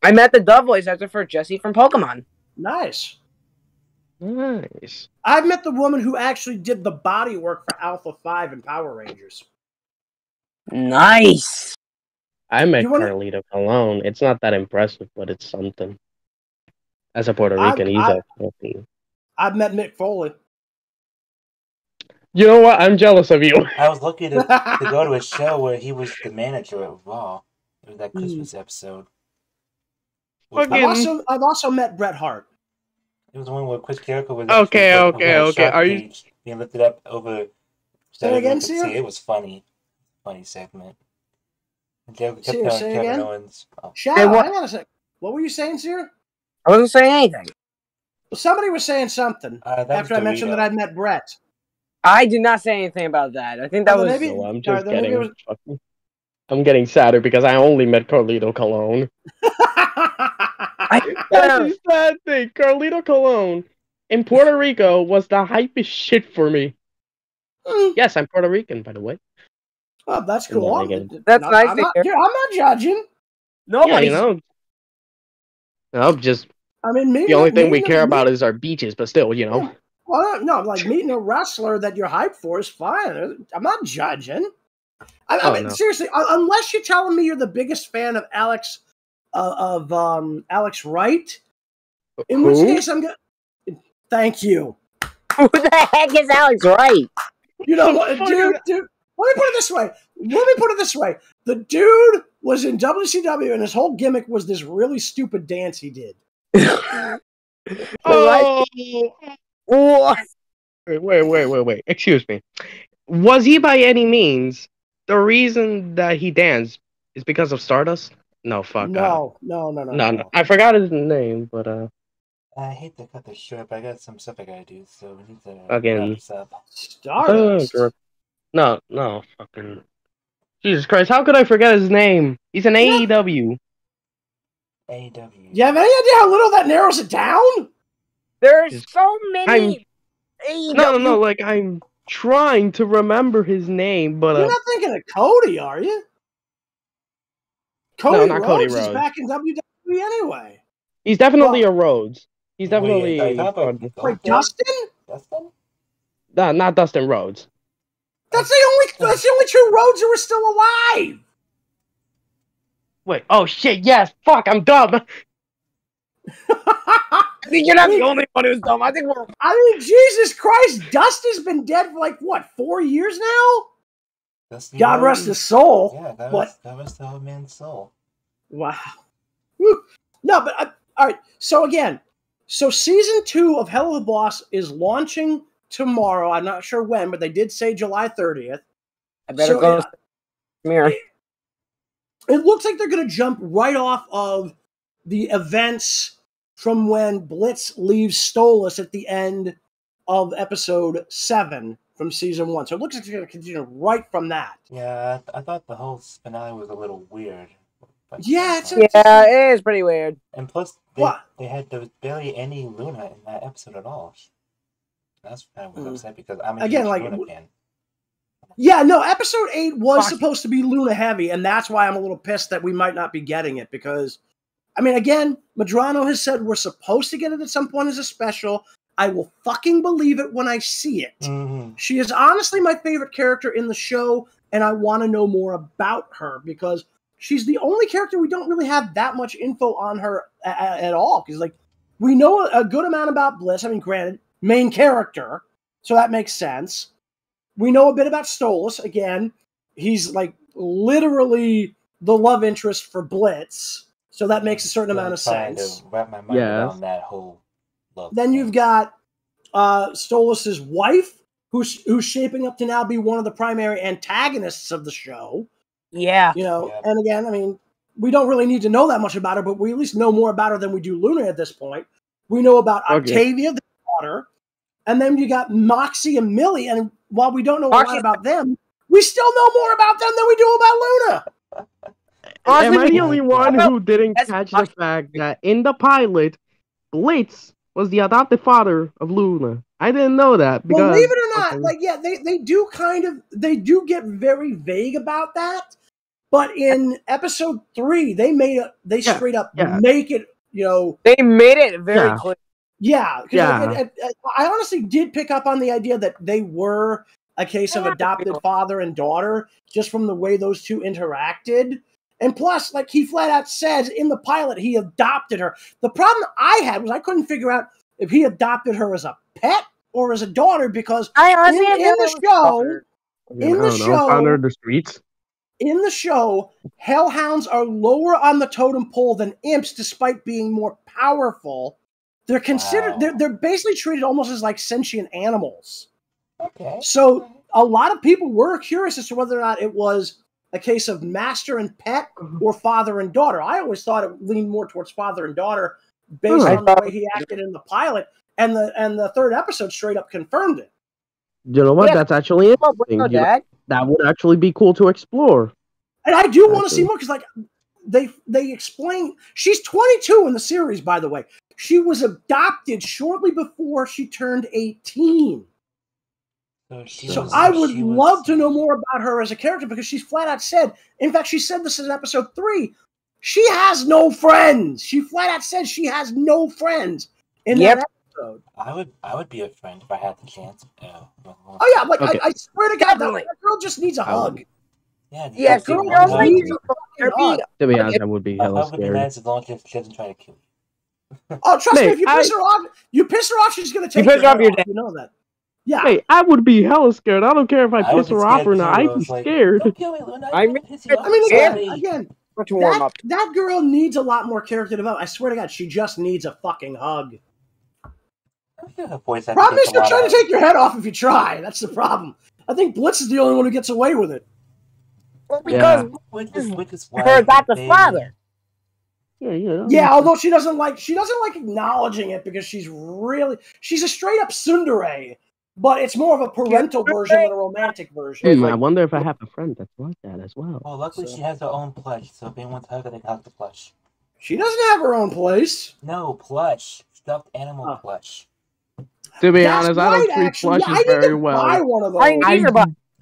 I met the dub voice actor for Jesse from Pokemon. Nice. Nice. I've met the woman who actually did the body work for Alpha 5 and Power Rangers. Nice. I met Carlito Colon. It's not that impressive, but it's something. As a Puerto Rican, he's a filthy. I've met Mick Foley. You know what? I'm jealous of you. I was lucky to go to a show where he was the manager at Raw. It was that Christmas episode. I've also met Bret Hart. It was the one where Chris Jericho was okay. Are you being lifted up over? Say again, Sear? It was funny segment. Jericho kept Sear, say again. Owens. Shadow, hang on a sec. What were you saying, Sear? I wasn't saying anything. Well, somebody was saying something after I mentioned that I'd met Bret. I did not say anything about that. I think that was. Maybe, I'm just getting. I'm getting sadder because I only met Carlito Colon. That's the sad thing. Carlito Colon in Puerto Rico was the hypest shit for me. Yes, I'm Puerto Rican, by the way. Oh, that's cool. That's nice. I'm not judging. Nobody. Just. I mean, the only thing we care about is our beaches, but still, Yeah. Well, no, like meeting a wrestler that you're hyped for is fine. I'm not judging. I mean, seriously, unless you're telling me you're the biggest fan of Alex Wright, in which case I'm gonna. Thank you. Who the heck is Alex Wright? You know what, dude? Let me put it this way. The dude was in WCW, and his whole gimmick was this really stupid dance he did. Wait. Excuse me. Was he by any means the reason that he danced is because of Stardust? No, fuck. No. I forgot his name, but I hate to cut this short, but I got some stuff I gotta do, so we need to again. wrap this up. Stardust. No, fucking Jesus Christ! How could I forget his name? He's an AEW. AEW. You have any idea how little that narrows it down? There's so many. No. Like I'm trying to remember his name, but you're not thinking of Cody, are you? Cody Rhodes is back in WWE anyway. He's definitely a Rhodes. He's definitely. Wait, Dustin? Dustin? No, not Dustin Rhodes. That's the only two Rhodes who are still alive. Wait, oh shit, yes, fuck, I'm dumb. I think you're not the only one who's dumb. I mean, Jesus Christ, Dusty's been dead for like, what, 4 years now? Dusty God rest his soul. Yeah, that was the old man's soul. Wow. Woo. No, but, all right, so season 2 of Hell of the Boss is launching tomorrow. I'm not sure when, but they did say July 30th. I better go. Mirror. It looks like they're going to jump right off of the events from when Blitz leaves Stolas at the end of episode 7 from season 1. So it looks like they're going to continue right from that. Yeah, I thought the whole finale was a little weird. Yeah, it is pretty weird. And plus, there was barely any Luna in that episode at all. That's kind of upset because I'm a huge Luna fan. Yeah, no, episode 8 was supposed to be Luna heavy, and that's why I'm a little pissed that we might not be getting it, because, I mean, again, Madrano has said we're supposed to get it at some point as a special. I will fucking believe it when I see it. Mm-hmm. She is honestly my favorite character in the show, and I want to know more about her, because she's the only character we don't really have that much info on her at all, because, like, we know a good amount about Bliss. I mean, granted, main character, so that makes sense. We know a bit about Stolas. Again, he's like literally the love interest for Blitz, so that makes a certain amount of sense. To wrap my mind around that whole love then thing. You've got Stolas' wife, who's shaping up to now be one of the primary antagonists of the show. Yeah, and again, I mean, we don't really need to know that much about her, but we at least know more about her than we do Luna at this point. We know about Octavia, the daughter. And then you got Moxie and Millie, and while we don't know a lot about them, we still know more about them than we do about Luna. Am I the only one who didn't catch the fact that in the pilot, Blitz was the adopted father of Luna? I didn't know that. Because, believe it or not, they do get very vague about that. But in episode 3, they straight up make it, They made it very clear. Yeah, because I honestly did pick up on the idea that they were a case of adopted father and daughter just from the way those two interacted. And plus, like he flat out says in the pilot, he adopted her. The problem I had was I couldn't figure out if he adopted her as a pet or as a daughter, because in the show, found her in the streets. in the show, hellhounds are lower on the totem pole than imps, despite being more powerful. They're considered. They're basically treated almost as like sentient animals. Okay. So a lot of people were curious as to whether or not it was a case of master and pet or father and daughter. I always thought it leaned more towards father and daughter based on the way he acted in the pilot, and the third episode straight up confirmed it. You know what? That's actually interesting. That would actually be cool to explore. And I do want to see more because, like, they explain she's 22 in the series. By the way, she was adopted shortly before she turned 18. So I would love to know more about her as a character because she's flat out said. In fact, she said this in episode 3. She has no friends. She flat out said she has no friends in that episode. I would be a friend if I had the chance. Oh yeah, like I swear to God, that girl just needs a hug. Yeah, girl needs a fucking hug. To be honest, I would be hella scared. As long as she doesn't try to kill you. Oh, trust me, if you piss her off, she's gonna take her off your day. You know that. Yeah. Hey, I would be hella scared. I don't care if I piss her off or not. I'd be scared. Don't kill me, Luna. I mean, again, that girl needs a lot more character development. I swear to God, she just needs a fucking hug. Problem is, they're trying to take your head off if you try. That's the problem. I think Blitz is the only one who gets away with it. Well, because her adoptive father. Yeah, although she doesn't like acknowledging it because she's a straight up tsundere, but it's more of a parental version than a romantic version. I wonder if I have a friend that's like that as well. Well, luckily she has her own plush, so if anyone wants to hug her, they can hug the plush. She doesn't have her own place. No, plush. Stuffed animal plush. To be honest, I don't treat plushes very well. Buy one of those. I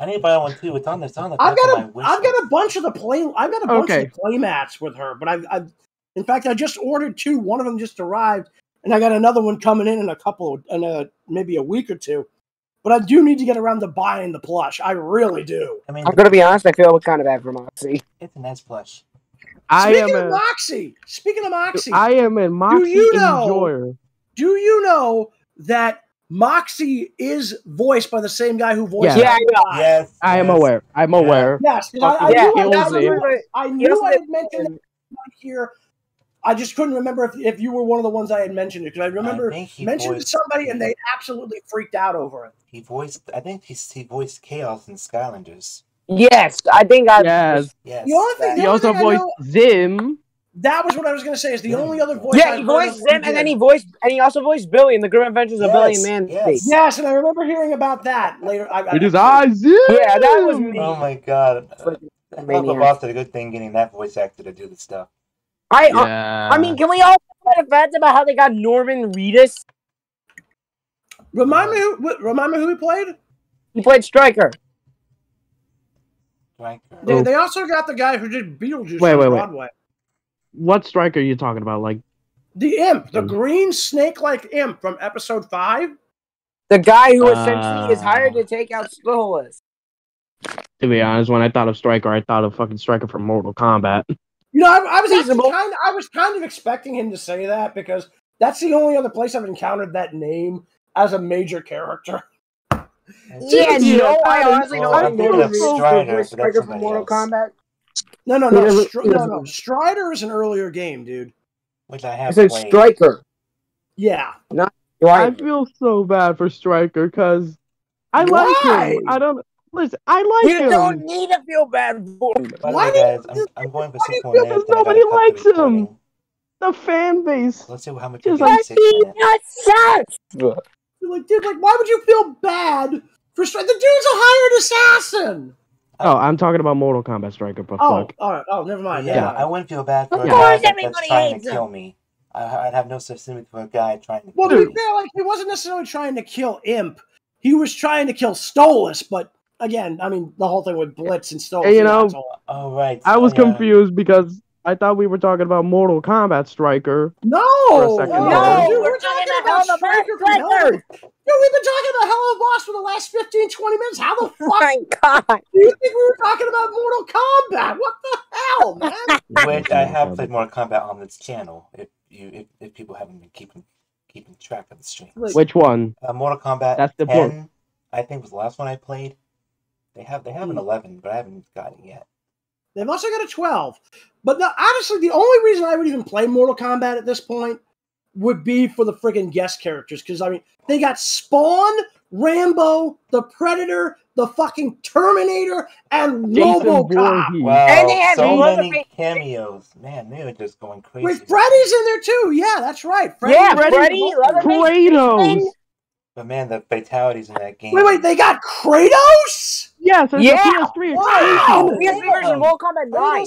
need to buy one too. It's on the I've got a bunch of the play mats with her, but I've in fact I just ordered 2. One of them just arrived, and I got another one coming in maybe a week or 2. But I do need to get around to buying the plush. I really do. I mean, I'm gonna be honest. I feel kind of bad for Moxie. It's a nice plush. Speaking of Moxie, I am a Moxie enjoyer. Do you know that Moxie is voiced by the same guy who voiced Yes, I am aware. I'm aware. Yes, I knew I had mentioned it here. I just couldn't remember if you were one of the ones I had mentioned it because I remember mentioning to somebody and they absolutely freaked out over it. He voiced Chaos in Skylanders. Yes, I think Yes. The only thing he also voiced Zim. That was what I was going to say. Is the only other voice. Yeah, he voiced Zim, and then he also voiced Billy in the Grim Adventures of Billy and Mandy. Yes, and I remember hearing about that later. It is I Zim. Yeah, that was me. Oh my God! I love about it. A good thing getting that voice actor to do the stuff. I mean, can we all talk about about how they got Norman Reedus? Remind me who he played? He played Stryker. They also got the guy who did Beetlejuice on Broadway. What Stryker are you talking about? Like the imp, the green snake-like imp from episode 5? The guy who essentially is hired to take out Stolas. To be honest, when I thought of Stryker, I thought of fucking Stryker from Mortal Kombat. You know, I was kind of expecting him to say that because that's the only other place I've encountered that name as a major character. I honestly don't know Stryker from Mortal Kombat. No. Strider is an earlier game, dude. Which I have. I said Stryker. Yeah. Not I feel so bad for Stryker because I like him. I don't. Listen, I like him. You don't need to feel bad for him. Why guys, I'm going for 6 more minutes. Because nobody likes him. The fan base. Let's see how much. Just like sucks. Like, dude, why would you feel bad for Stryker? The dude's a hired assassin. Oh, I'm talking about Mortal Kombat Stryker. But fuck. All right. Oh, never mind. Yeah, I wouldn't feel bad for a guy that's trying to kill me. I'd have no sympathy for a guy trying to. Well, to be fair, he wasn't necessarily trying to kill Imp. He was trying to kill Stolas, but. Again, I mean, the whole thing with Blitz and Stolas. Hey, you know, right. I was confused because I thought we were talking about Mortal Kombat Stryker. No, we're talking about Stryker from Hell. We've been talking about Hello Boss for the last 15-20 minutes. How the fuck my God. do you think we were talking about Mortal Kombat? What the hell, man? Which I have played Mortal Kombat on this channel. If people haven't been keeping track of the streams. Which one? Mortal Kombat. That's the 10, book. I think was the last one I played. They have an 11, but I haven't got it yet. They've also got a 12. But honestly, the only reason I would even play Mortal Kombat at this point would be for the friggin' guest characters. Because, I mean, they got Spawn, Rambo, the Predator, the fucking Terminator, and RoboCop. Wow, and they had so many cameos. Man, they were just going crazy. Wait, Freddy's in there too. Yeah, that's right. Freddy, Kratos. But man, the fatalities in that game. Wait, they got Kratos? Yes, there's a PS3. Wow! The PS3 version of Mortal Kombat 9.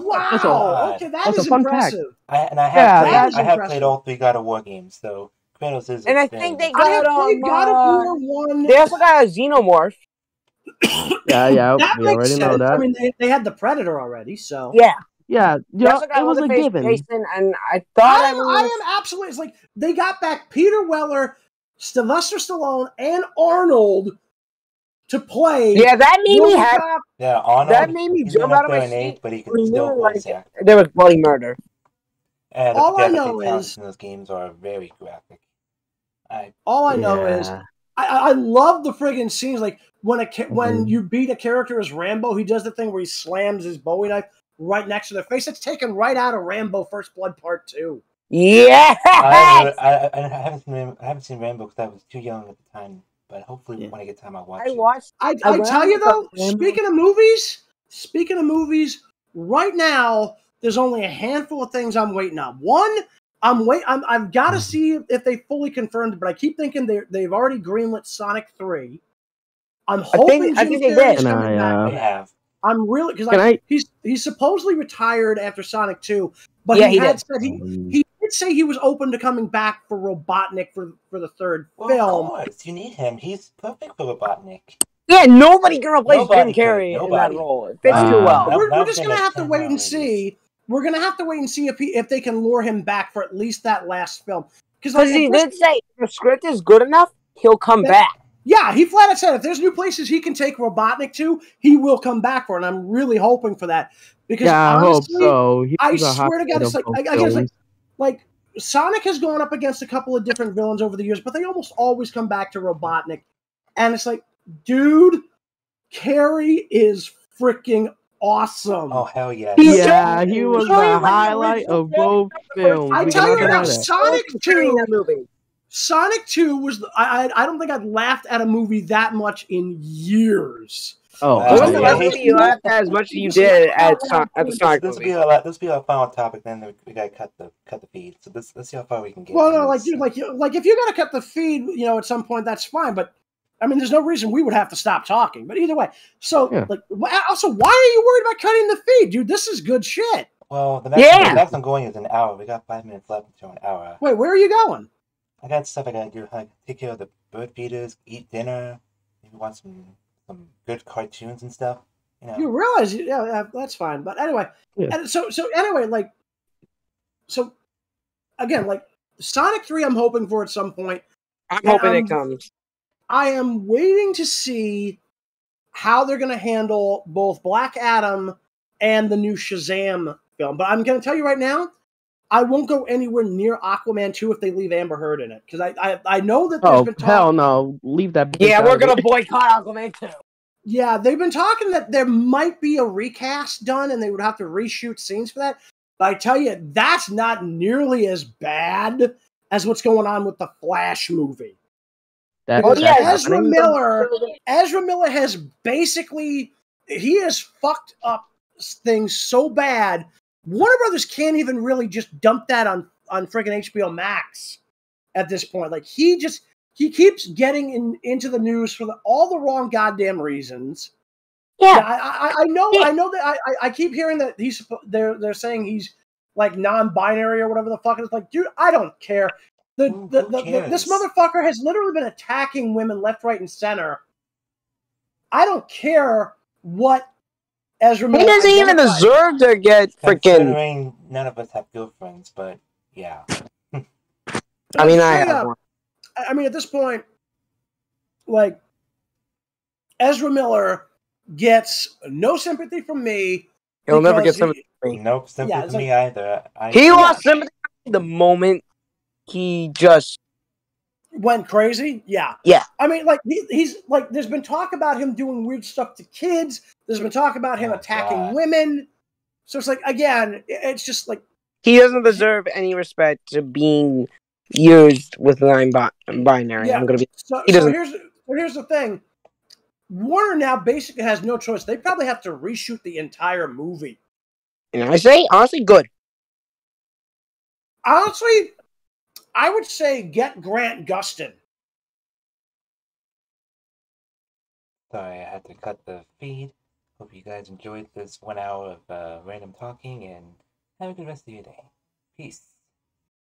Wow! Okay, that is impressive. I have played all 3 God of War games, so Kratos is. And I think they got God of War 1. They also got a Xenomorph. Yeah, that we makes already sense. know that. I mean, they had the Predator already, so yeah, it was a given. Jason, and I thought I am absolutely. It's like they got back Peter Weller, Sylvester Stallone, and Arnold to play. Yeah, that made me happy. Yeah, Arnold. That made me jump out of my seat. But he could still voice act. There was bloody murder. And all I know is those games are very graphic. All I know is I love the friggin' scenes like when you beat a character as Rambo, he does the thing where he slams his Bowie knife right next to their face. It's taken right out of Rambo First Blood Part 2. Yeah. I haven't seen Rambo because I was too young at the time. But hopefully, when I get time, I'll watch it. I tell you though, speaking of movies, right now there's only a handful of things I'm waiting on. One, I've got to see if they fully confirmed, but I keep thinking they've already greenlit Sonic 3. I'm hoping I think they did. They have. I'm really because he's supposedly retired after Sonic 2, but he did say he was open to coming back for Robotnik for the third film. Of course, you need him. He's perfect for Robotnik. Yeah, nobody can replace Jim Carrey in that role. It fits too well. We're just gonna have to wait and see. We're gonna have to wait and see if they can lure him back for at least that last film. Because he did say if the script is good enough, he'll come back. Yeah, he flat out said if there's new places he can take Robotnik to, he will come back for it. And I'm really hoping for that. Because honestly, I hope so. I swear to God, it's like Sonic has gone up against a couple of different villains over the years, but they almost always come back to Robotnik. And it's like, dude, Carrie is freaking awesome. Oh, hell yeah. Yeah, he was the highlight of both films. I tell you now, Sonic 2 was, I don't think I've laughed at a movie that much in years. Oh, when was the last movie you laughed as much as you did at the Sonic movie? This will be our final topic, then we gotta cut the feed. So let's see how far we can get. Well, no, like if you're gonna cut the feed, at some point that's fine. But I mean, there's no reason we would have to stop talking. But either way, so also, why are you worried about cutting the feed, dude? This is good shit. Well, the next I'm going is an hour. We got 5 minutes left until an hour. Wait, where are you going? I got stuff I gotta do. Like take care of the bird feeders, eat dinner, maybe watch some good cartoons and stuff. You realize, that's fine. But anyway, and so anyway, so again, Sonic 3, I'm hoping for at some point. I'm hoping it comes. I am waiting to see how they're going to handle both Black Adam and the new Shazam film. But I'm going to tell you right now, I won't go anywhere near Aquaman 2 if they leave Amber Heard in it. Because I know that there's been talk. Hell no. Leave that. Yeah, we're going to boycott Aquaman 2. Yeah, they've been talking that there might be a recast done and they would have to reshoot scenes for that. But I tell you, that's not nearly as bad as what's going on with the Flash movie. Ezra Miller has basically, he has fucked up things so bad. Warner Brothers can't even really just dump that on freaking HBO Max at this point. Like he keeps getting into the news for all the wrong goddamn reasons. Yeah, I know that I keep hearing that they're saying he's like non-binary or whatever the fuck. It's like, dude, I don't care. This motherfucker has literally been attacking women left, right, and center. I don't care what Ezra Miller. He doesn't even deserve to get freaking. Considering none of us have girlfriends, but yeah. I mean, I have one. I mean, at this point, like Ezra Miller gets no sympathy from me. He'll never get sympathy from me. Nope, sympathy from me either. He lost sympathy the moment he just went crazy. Yeah. Yeah. I mean, like he's like, there's been talk about him doing weird stuff to kids. There's been talk about him attacking women. So it's like, again, it's just like he doesn't deserve any respect to being used with non-binary. Yeah. I'm gonna be. So here's the thing. Warner now basically has no choice. They probably have to reshoot the entire movie. And I say, honestly, good. Honestly, I would say get Grant Gustin. Sorry, I had to cut the feed. Hope you guys enjoyed this 1 hour of random talking, and have a good rest of your day. Peace.